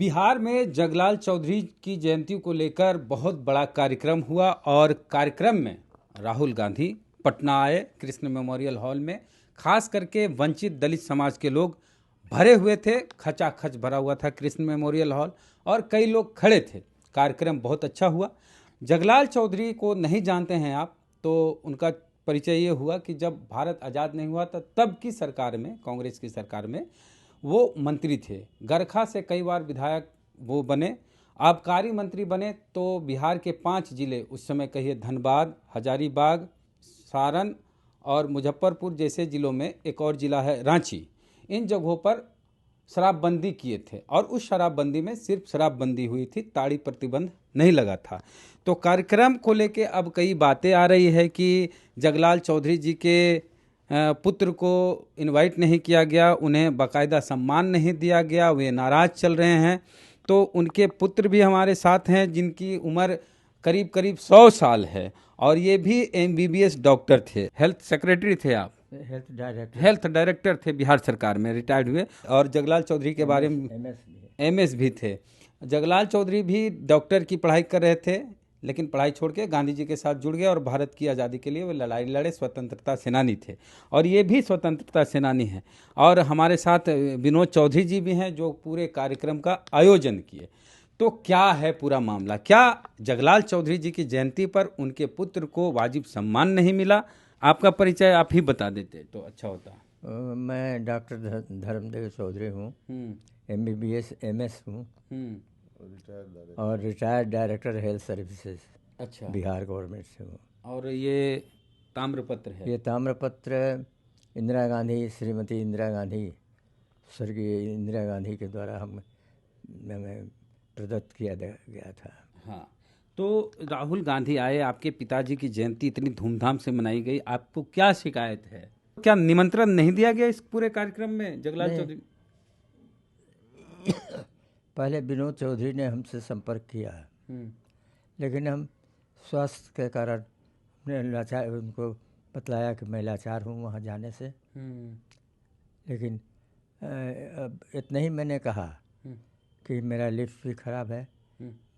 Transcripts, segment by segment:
बिहार में जगलाल चौधरी की जयंती को लेकर बहुत बड़ा कार्यक्रम हुआ और कार्यक्रम में राहुल गांधी पटना आए। कृष्ण मेमोरियल हॉल में खास करके वंचित दलित समाज के लोग भरे हुए थे। खचाखच भरा हुआ था कृष्ण मेमोरियल हॉल और कई लोग खड़े थे। कार्यक्रम बहुत अच्छा हुआ। जगलाल चौधरी को नहीं जानते हैं आप तो उनका परिचय ये हुआ कि जब भारत आज़ाद नहीं हुआ था तब की सरकार में, कांग्रेस की सरकार में वो मंत्री थे। गरखा से कई बार विधायक वो बने, आबकारी मंत्री बने। तो बिहार के 5 जिले उस समय कहिए धनबाद, हजारीबाग, सारण और मुजफ्फरपुर जैसे जिलों में एक और जिला है रांची, इन जगहों पर शराबबंदी किए थे और उस शराबबंदी में सिर्फ शराबबंदी हुई थी, ताड़ी प्रतिबंध नहीं लगा था। तो कार्यक्रम को लेके अब कई बातें आ रही है कि जगलाल चौधरी जी के पुत्र को इनवाइट नहीं किया गया, उन्हें बाकायदा सम्मान नहीं दिया गया, वे नाराज चल रहे हैं। तो उनके पुत्र भी हमारे साथ हैं जिनकी उम्र करीब करीब 100 साल है और ये भी एमबीबीएस डॉक्टर थे। हेल्थ सेक्रेटरी थे आप? हेल्थ डायरेक्टर थे बिहार सरकार में, रिटायर्ड हुए। और जगलाल चौधरी के बारे में एमएस भी थे। जगलाल चौधरी भी डॉक्टर की पढ़ाई कर रहे थे लेकिन पढ़ाई छोड़ के गांधी जी के साथ जुड़ गए और भारत की आज़ादी के लिए वे लड़ाई लड़े, स्वतंत्रता सेनानी थे और ये भी स्वतंत्रता सेनानी हैं। और हमारे साथ विनोद चौधरी जी भी हैं जो पूरे कार्यक्रम का आयोजन किए। तो क्या है पूरा मामला? क्या जगलाल चौधरी जी की जयंती पर उनके पुत्र को वाजिब सम्मान नहीं मिला? आपका परिचय आप ही बता देते तो अच्छा होता। मैं डॉक्टर धर्मदेव चौधरी हूँ, एमबीबीएस एमएस हूँ और रिटायर्ड डायरेक्टर हेल्थ सर्विसेज। अच्छा, बिहार गवर्नमेंट से हूँ। और ये ताम्रपत्र है? ये ताम्रपत्र इंदिरा गांधी, श्रीमती इंदिरा गांधी, स्वर्गीय इंदिरा गांधी के द्वारा हमें प्रदत्त किया गया था। हाँ, तो राहुल गांधी आए, आपके पिताजी की जयंती इतनी धूमधाम से मनाई गई, आपको क्या शिकायत है? क्या निमंत्रण नहीं दिया गया इस पूरे कार्यक्रम में जगलाल चौधरी? पहले विनोद चौधरी ने हमसे संपर्क किया लेकिन हम स्वास्थ्य के कारण लाचार, उनको बतलाया कि मैं लाचार हूँ वहाँ जाने से। लेकिन अब इतना ही मैंने कहा कि मेरा लिफ्ट भी खराब है,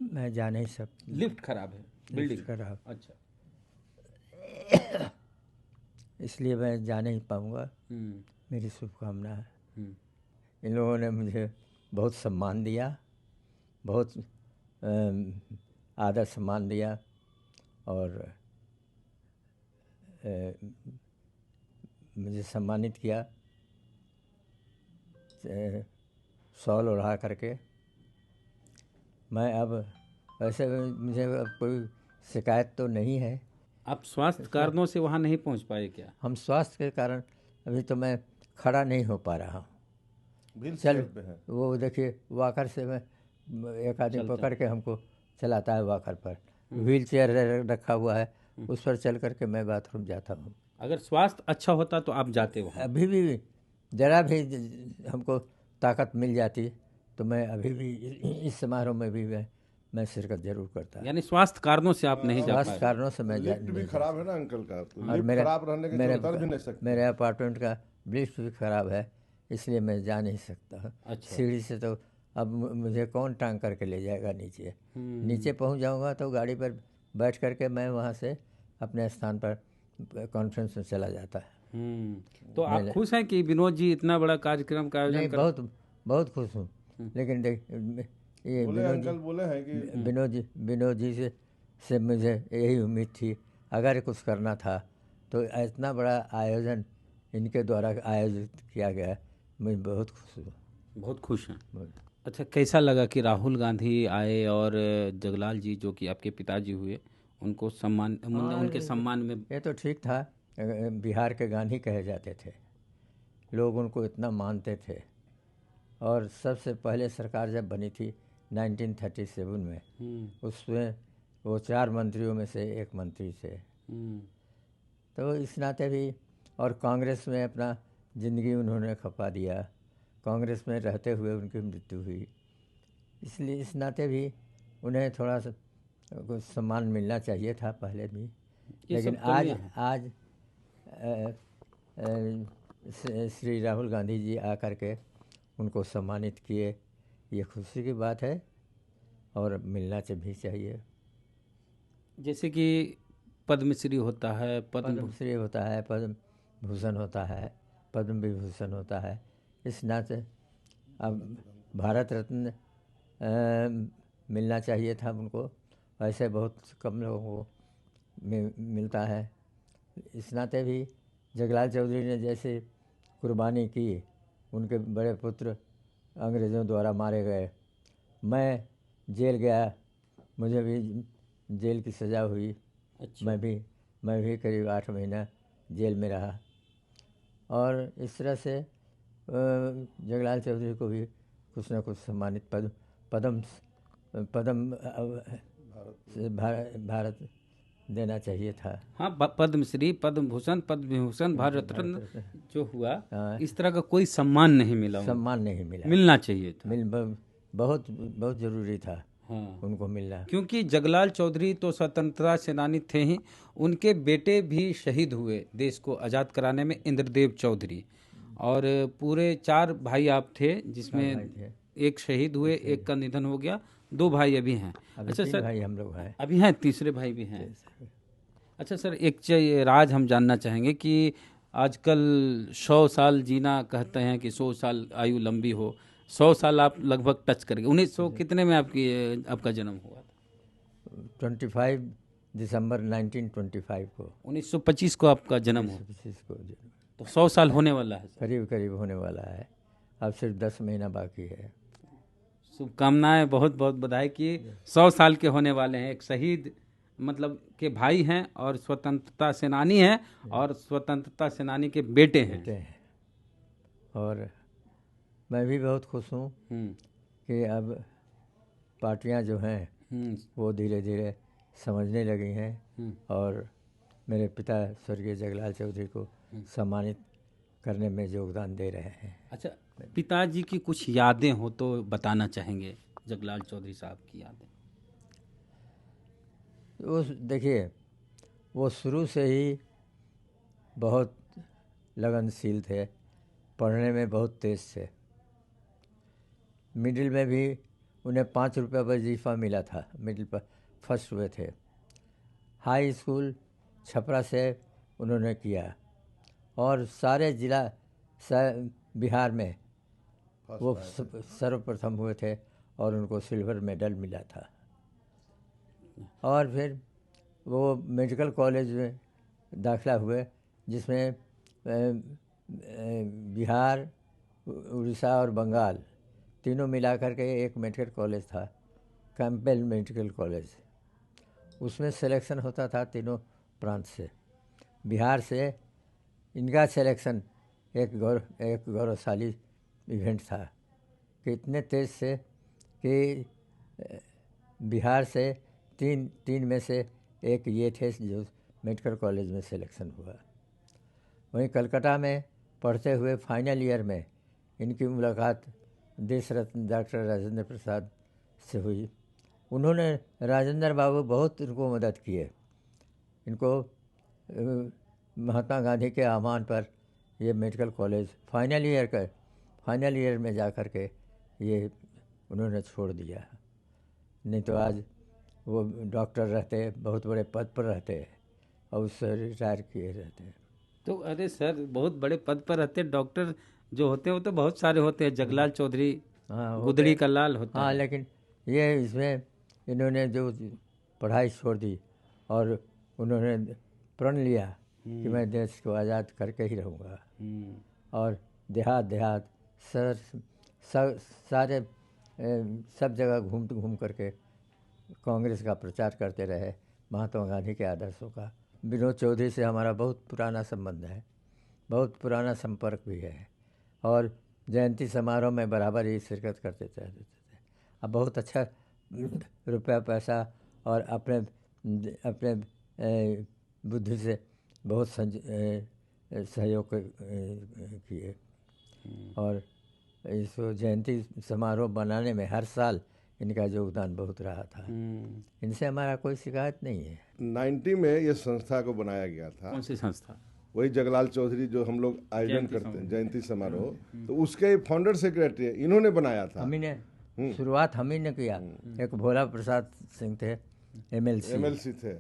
मैं जा नहीं सकता। लिफ्ट खराब है? बिल्डिंग खराब। अच्छा। इसलिए मैं जा नहीं पाऊँगा। मेरी शुभकामना है। इन लोगों ने मुझे बहुत सम्मान दिया, बहुत आदर सम्मान दिया और मुझे सम्मानित किया शॉल ओढ़ा करके। मैं अब वैसे मुझे अब कोई शिकायत तो नहीं है। आप स्वास्थ्य कारणों से वहाँ नहीं पहुँच पाए क्या? हम स्वास्थ्य के कारण अभी तो मैं खड़ा नहीं हो पा रहा हूँ। चल वो देखिए वॉकर से मैं एक आदमी पकड़ के हमको चलाता है वॉकर पर, व्हील चेयर रखा हुआ है, उस पर चल करके मैं बाथरूम जाता हूँ। अगर स्वास्थ्य अच्छा होता तो आप जाते वहाँ? अभी भी जरा भी हमको ताकत मिल जाती तो मैं अभी भी इस समारोह में भी मैं शिरकत जरूर करता। यानी स्वास्थ्य कारणों से आप नहीं जा पाए? स्वास्थ्य कारणों से मैं लिफ्ट भी खराब है ना अंकल का, तो और लिफ्ट खराब रहने के चलते उतर भी नहीं सकते। मेरे अपार्टमेंट का लिफ्ट भी खराब है, इसलिए मैं जा नहीं सकता। अच्छा। सीढ़ी से तो अब मुझे कौन टांग करके ले जाएगा नीचे? नीचे पहुंच जाऊंगा तो गाड़ी पर बैठ करके मैं वहां से अपने स्थान पर कॉन्फ्रेंस में चला जाता है। तो आप खुश हैं कि विनोद जी इतना बड़ा कार्यक्रम का आयोजन कर? बहुत बहुत खुश हूँ। लेकिन देख ये बोले हैं कि विनोद जी से मुझे यही उम्मीद थी, अगर कुछ करना था तो इतना बड़ा आयोजन इनके द्वारा आयोजित किया गया। मैं बहुत खुश हूँ। बहुत खुश हैं? अच्छा, कैसा लगा कि राहुल गांधी आए और जगलाल जी जो कि आपके पिताजी हुए उनको सम्मान, उनके सम्मान में? ये तो ठीक था। बिहार के गांधी कहे जाते थे, लोग उनको इतना मानते थे। और सबसे पहले सरकार जब बनी थी 1937 में, उसमें वो 4 मंत्रियों में से एक मंत्री थे। तो इस नाते भी, और कांग्रेस में अपना ज़िंदगी उन्होंने खपा दिया, कांग्रेस में रहते हुए उनकी मृत्यु हुई, इसलिए इस नाते भी उन्हें थोड़ा सा कुछ सम्मान मिलना चाहिए था पहले भी। लेकिन आज श्री राहुल गांधी जी आकर के उनको सम्मानित किए, ये खुशी की बात है और मिलना भी चाहिए। जैसे कि पद्मश्री होता है, पद्मश्री होता है, पद्म भूषण होता है, पद्म विभूषण होता है। इस नाते अब भारत रत्न मिलना चाहिए था उनको, ऐसे बहुत कम लोगों को मिलता है। इस नाते भी जगलाल चौधरी ने जैसे कुर्बानी की, उनके बड़े पुत्र अंग्रेज़ों द्वारा मारे गए, मैं जेल गया, मुझे भी जेल की सज़ा हुई। अच्छा। मैं भी करीब 8 महीना जेल में रहा। और इस तरह से जगलाल चौधरी को भी कुछ न कुछ सम्मानित पद्म भारत देना चाहिए था। हाँ, पद्मश्री, पद्म भूषण, पद्म विभूषण, भारत रत्न जो हुआ, इस तरह का कोई सम्मान नहीं मिला उनको। सम्मान नहीं मिला, मिलना चाहिए था। बहुत बहुत ज़रूरी था। हाँ, उनको मिलना, क्योंकि जगलाल चौधरी तो स्वतंत्रता सेनानी थे ही, उनके बेटे भी शहीद हुए देश को आज़ाद कराने में, इंद्रदेव चौधरी। और पूरे 4 भाई आप थे, जिसमें एक शहीद हुए, एक का निधन हो गया, 2 भाई अभी हैं। अच्छा सर, भाई हम लोग हैं, अभी हैं, तीसरे भाई भी हैं। अच्छा सर, एक राज हम जानना चाहेंगे कि आजकल 100 साल जीना कहते हैं कि 100 साल आयु लंबी हो, 100 साल आप लगभग टच करेंगे। 1900 कितने में आपका जन्म हुआ था? 25 दिसंबर 1925 को। 1925 को आपका जन्म हुआ, 1925 को तो 100 साल होने वाला है। करीब करीब होने वाला है, अब सिर्फ 10 महीना बाकी है। शुभकामनाएं, बहुत बहुत बधाई कि 100 साल के होने वाले हैं। एक शहीद मतलब के भाई हैं और स्वतंत्रता सेनानी हैं, और स्वतंत्रता सेनानी के बेटे हैं। और मैं भी बहुत खुश हूँ कि अब पार्टियां जो हैं वो धीरे धीरे समझने लगी हैं और मेरे पिता स्वर्गीय जगलाल चौधरी को सम्मानित करने में योगदान दे रहे हैं। अच्छा, पिताजी की कुछ यादें हो तो बताना चाहेंगे, जगलाल चौधरी साहब की यादें। वो देखिए, वो शुरू से ही बहुत लगनशील थे, पढ़ने में बहुत तेज़ थे। मिडिल में भी उन्हें 5 रुपये वजीफ़ा मिला था, मिडिल पर फर्स्ट हुए थे। हाई स्कूल छपरा से उन्होंने किया और सारे ज़िला बिहार में वो सर्वप्रथम हुए थे और उनको सिल्वर मेडल मिला था। और फिर वो मेडिकल कॉलेज में दाखिला हुए, जिसमें बिहार, उड़ीसा और बंगाल तीनों मिलाकर के एक मेडिकल कॉलेज था, कैंपबेल मेडिकल कॉलेज। उसमें सिलेक्शन होता था तीनों प्रांत से। बिहार से इनका सिलेक्शन एक गौरवशाली इवेंट था कि इतने तेज़ से कि बिहार से तीन में से एक ये थे जो मेडिकल कॉलेज में सिलेक्शन हुआ। वहीं कलकत्ता में पढ़ते हुए फाइनल ईयर में इनकी मुलाकात देश रत्न डॉक्टर राजेंद्र प्रसाद से हुई। उन्होंने, राजेंद्र बाबू बहुत इनको मदद किए। इनको महात्मा गांधी के आह्वान पर ये मेडिकल कॉलेज फाइनल ईयर में जा कर के ये उन्होंने छोड़ दिया, नहीं तो आज वो डॉक्टर रहते, बहुत बड़े पद पर रहते और उससे रिटायर किए रहते। तो अरे सर, बहुत बड़े पद पर रहते, डॉक्टर जो होते हैं वो तो बहुत सारे होते हैं। जगलाल चौधरी, गुदड़ी का लाल होता है। हाँ, लेकिन ये इसमें इन्होंने जो पढ़ाई छोड़ दी और उन्होंने प्रण लिया कि मैं देश को आज़ाद करके ही रहूँगा। और देहात सारे सब जगह घूम करके कांग्रेस का प्रचार करते रहे, महात्मा गांधी के आदर्शों का। विनोद चौधरी से हमारा बहुत पुराना संबंध है, बहुत पुराना संपर्क भी है और जयंती समारोह में बराबर ही शिरकत करते थे। अब बहुत अच्छा रुपया पैसा और अपने बुद्धि से बहुत सहयोग किए। और इस जयंती समारोह बनाने में हर साल इनका योगदान बहुत रहा था। इनसे हमारा कोई शिकायत नहीं है। 90 में ये संस्था को बनाया गया था। कौन सी संस्था? वही जगलाल चौधरी जो हम लोग आयोजन करते हैं, जयंती समारोह, तो उसके फाउंडर सेक्रेटरी इन्होंने बनाया था। शुरुआत हम ही ने किया। एक भोला प्रसाद सिंह थे, एमएलसी एमएलसी थे।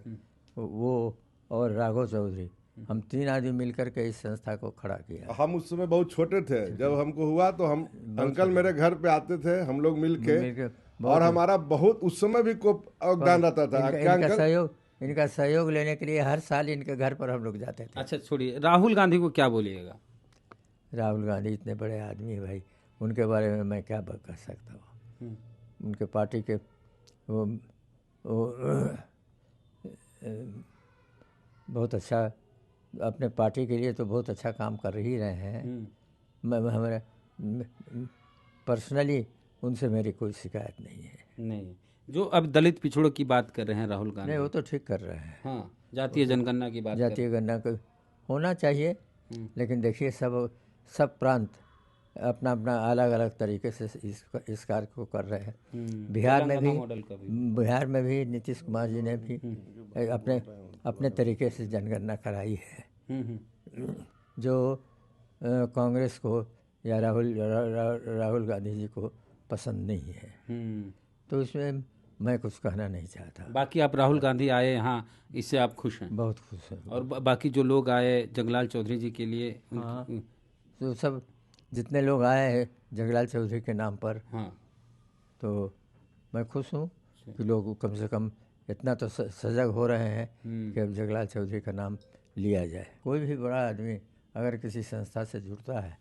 वो, और राघव चौधरी, हम 3 आदमी मिलकर के इस संस्था को खड़ा किया। हम उस समय बहुत छोटे थे, जब हमको हुआ तो हम अंकल मेरे घर पे आते थे, हम लोग मिलके, और हमारा बहुत उस समय भी को योगदान रहता था। क्या अंकल? इनका सहयोग लेने के लिए हर साल इनके घर पर हम लोग जाते थे। अच्छा छोड़िए, राहुल गांधी को क्या बोलिएगा? राहुल गांधी इतने बड़े आदमी है भाई, उनके बारे में मैं क्या कर सकता हूँ। उनके पार्टी के वो बहुत अच्छा, अपने पार्टी के लिए तो बहुत अच्छा काम कर ही रहे हैं। हमारे पर्सनली उनसे मेरी कोई शिकायत नहीं है। नहीं, जो अब दलित पिछड़ों की बात कर रहे हैं राहुल गांधी, नहीं वो तो ठीक कर रहे हैं। हाँ, जातीय जनगणना की बात, जातीय गणना को होना चाहिए, लेकिन देखिए सब प्रांत अपना अपना अलग अलग तरीके से इस कार्य को कर रहे हैं। बिहार में भी नीतीश कुमार जी ने भी अपने तरीके से जनगणना कराई है, जो कांग्रेस को या राहुल गांधी जी को पसंद नहीं है। तो इसमें मैं कुछ कहना नहीं चाहता। बाकी आप राहुल गांधी आए यहाँ, इससे आप खुश हैं? बहुत खुश हैं। और बाकी जो लोग आए जगलाल चौधरी जी के लिए, हाँ, तो सब जितने लोग आए हैं जगलाल चौधरी के नाम पर, हाँ, तो मैं खुश हूँ कि लोग कम से कम इतना तो सजग हो रहे हैं कि अब जगलाल चौधरी का नाम लिया जाए। कोई भी बड़ा आदमी अगर किसी संस्था से जुड़ता है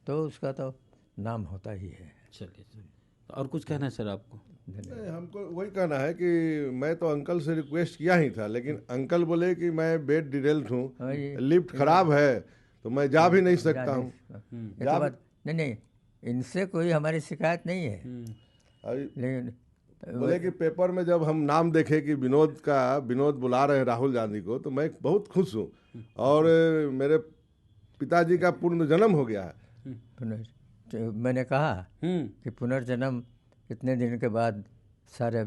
तो उसका तो नाम होता ही है। चलिए, और कुछ कहना है सर आपको? नहीं, हमको वही कहना है कि मैं तो अंकल से रिक्वेस्ट किया ही था, लेकिन अंकल बोले कि मैं बेड डिटेल्ड हूँ, लिफ्ट खराब है तो मैं जा भी नहीं सकता हूँ। नहीं, इनसे कोई हमारी शिकायत नहीं है, लेकिन बोले कि पेपर में जब हम नाम देखे कि विनोद बुला रहे हैं राहुल गांधी को, तो मैं बहुत खुश हूँ। और मेरे पिताजी का पुनर्जन्म हो गया है। मैंने कहा कि पुनर्जन्म इतने दिन के बाद सारे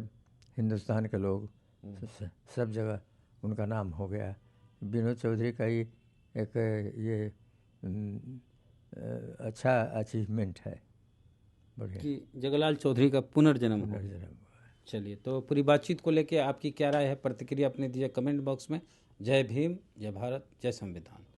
हिंदुस्तान के लोग सब जगह उनका नाम हो गया। विनोद चौधरी का ही एक ये अच्छा अचीवमेंट है कि जगलाल चौधरी का पुनर्जन्म हुआ। चलिए, तो पूरी बातचीत को लेके आपकी क्या राय है, प्रतिक्रिया अपने दीजिए कमेंट बॉक्स में। जय भीम, जय भारत, जय संविधान।